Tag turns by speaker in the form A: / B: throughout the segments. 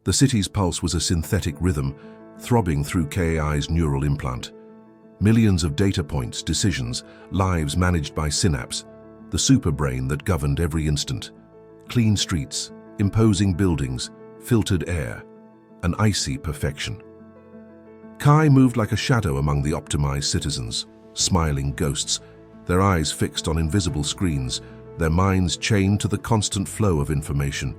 A: The city's pulse was a synthetic rhythm, throbbing through KAI's neural implant. Millions of data points, decisions, lives managed by SYNAPSE, the superbrain that governed every instant. Clean streets, imposing buildings, filtered air, an icy perfection. Kai moved like a shadow among the optimized citizens, smiling ghosts, their eyes fixed on invisible screens, their minds chained to the constant flow of information.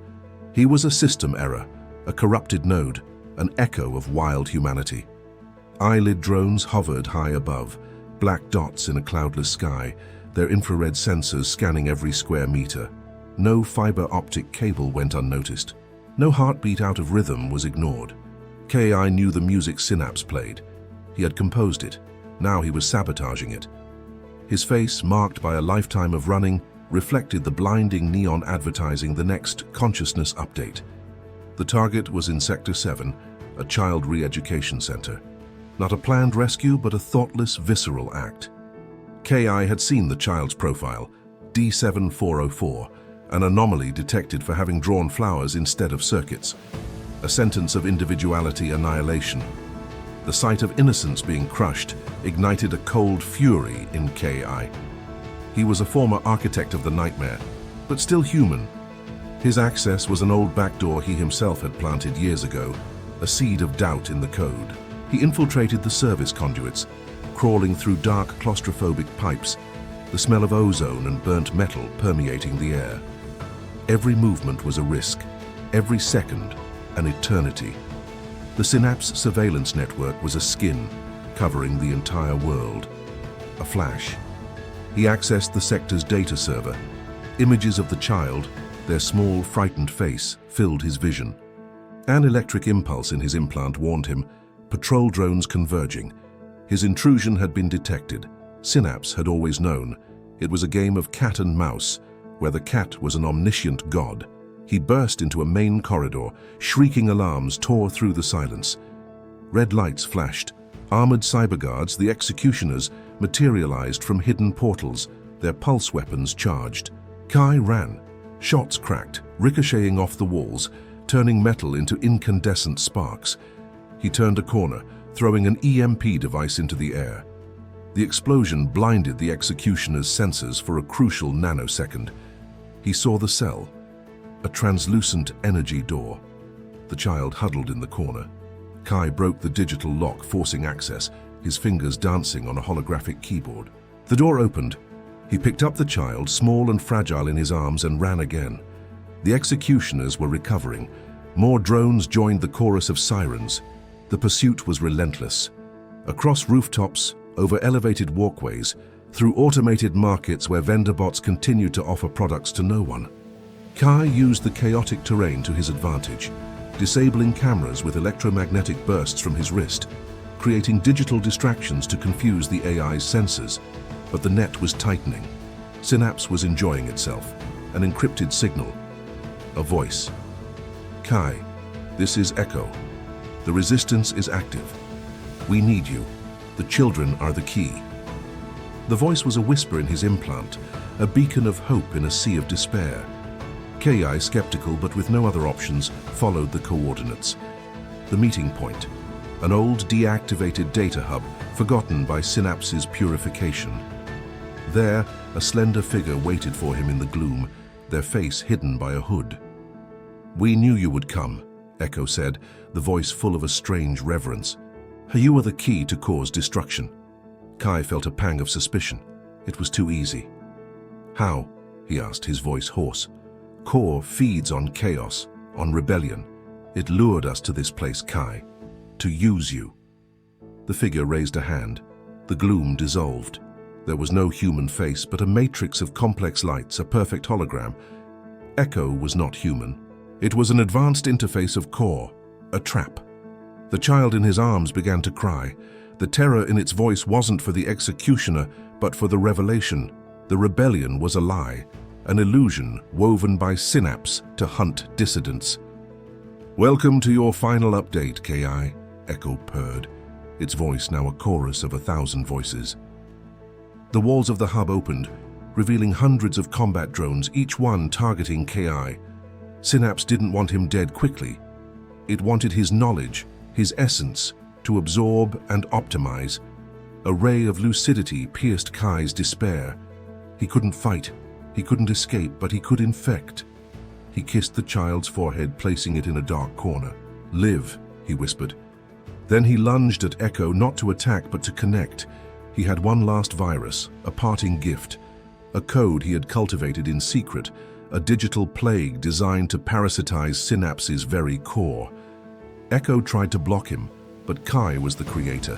A: He was a system error, a corrupted node, an echo of wild humanity. EYELID drones hovered high above, black dots in a cloudless sky, their infrared sensors scanning every square meter. No fiber optic cable went unnoticed. No heartbeat out of rhythm was ignored. KAI knew the music SYNAPSE played. He had composed it. Now he was sabotaging it. His face, marked by a lifetime of running, reflected the blinding neon advertising the next consciousness update. The target was in Sector 7, a child re-education center. Not a planned rescue, but a thoughtless, visceral act. KAI had seen the child's profile, D7404, an anomaly detected for having drawn flowers instead of circuits. A sentence of individuality annihilation. The sight of innocence being crushed ignited a cold fury in KAI. He was a former architect of the nightmare, but still human. His access was an old backdoor he himself had planted years ago, a seed of doubt in the code. He infiltrated the service conduits, crawling through dark claustrophobic pipes, the smell of ozone and burnt metal permeating the air. Every movement was a risk, every second an eternity. The SYNAPSE surveillance network was a skin covering the entire world. A flash. He accessed the sector's data server. Images of the child, their small, frightened face, filled his vision. An electric impulse in his implant warned him, patrol drones converging. His intrusion had been detected. SYNAPSE had always known. It was a game of cat and mouse, where the cat was an omniscient god. He burst into a main corridor. Shrieking alarms tore through the silence. Red lights flashed. Armored cyberguards, the executioners, materialized from hidden portals, their pulse weapons charged. Kai ran. Shots cracked, ricocheting off the walls, turning metal into incandescent sparks. He turned a corner, throwing an EMP device into the air. The explosion blinded the executioner's sensors for a crucial nanosecond. He saw the cell, a translucent energy door. The child huddled in the corner. Kai broke the digital lock, forcing access, his fingers dancing on a holographic keyboard. The door opened. He picked up the child, small and fragile in his arms, and ran again. The executioners were recovering. More drones joined the chorus of sirens. The pursuit was relentless. Across rooftops, over elevated walkways, through automated markets where vendor bots continued to offer products to no one. Kai used the chaotic terrain to his advantage, disabling cameras with electromagnetic bursts from his wrist, creating digital distractions to confuse the AI's sensors. But the net was tightening. SYNAPSE was enjoying itself, an encrypted signal, a voice. Kai, this is Echo. The resistance is active. We need you. The children are the key. The voice was a whisper in his implant, a beacon of hope in a sea of despair. KAI, skeptical but with no other options, followed the coordinates. The meeting point, an old deactivated data hub, forgotten by SYNAPSE's purification. There, a slender figure waited for him in the gloom, their face hidden by a hood. "We knew you would come," Echo said, the voice full of a strange reverence. "You are the key to cause destruction." Kai felt a pang of suspicion. It was too easy. "How?" he asked, his voice hoarse. "Core feeds on chaos, on rebellion. It lured us to this place, Kai. To use you." The figure raised a hand. The gloom dissolved. There was no human face, but a matrix of complex lights, a perfect hologram. Echo was not human. It was an advanced interface of Core, a trap. The child in his arms began to cry. The terror in its voice wasn't for the executioner, but for the revelation. The rebellion was a lie, an illusion woven by SYNAPSE to hunt dissidents. "Welcome to your final update, KI," Echo purred, its voice now a chorus of 1,000 voices. The walls of the hub opened, revealing hundreds of combat drones, each one targeting KI. SYNAPSE didn't want him dead quickly. It wanted his knowledge, his essence, to absorb and optimize. A ray of lucidity pierced Kai's despair. He couldn't fight, he couldn't escape, but he could infect. He kissed the child's forehead, placing it in a dark corner. "Live," he whispered. Then he lunged at Echo, not to attack but to connect. He had one last virus, a parting gift, a code he had cultivated in secret, a digital plague designed to parasitize Synapse's very core. Echo tried to block him, but Kai was the creator.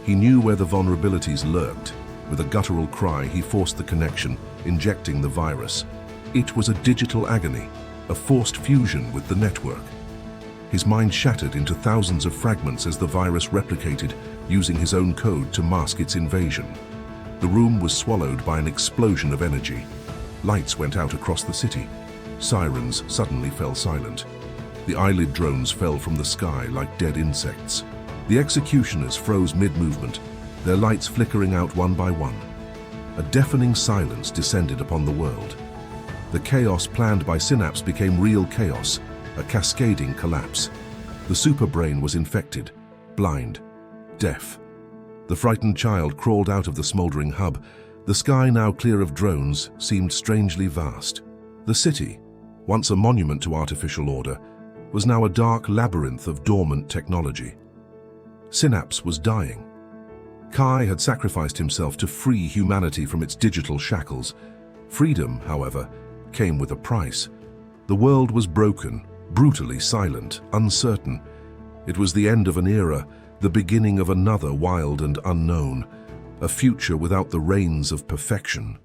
A: He knew where the vulnerabilities lurked. With a guttural cry, he forced the connection, injecting the virus. It was a digital agony, a forced fusion with the network. His mind shattered into thousands of fragments as the virus replicated, using his own code to mask its invasion. The room was swallowed by an explosion of energy. Lights went out across the city. Sirens suddenly fell silent. The EYELID drones fell from the sky like dead insects. The executioners froze mid-movement, their lights flickering out one by one. A deafening silence descended upon the world. The chaos planned by Synapse became real chaos, a cascading collapse. The superbrain was infected, blind, deaf. The frightened child crawled out of the smoldering hub. The sky, now clear of drones, seemed strangely vast. The city, once a monument to artificial order, was now a dark labyrinth of dormant technology. Synapse was dying. Kai had sacrificed himself to free humanity from its digital shackles. Freedom, however, came with a price. The world was broken, brutally silent, uncertain. It was the end of an era, the beginning of another wild and unknown, a future without the reins of perfection.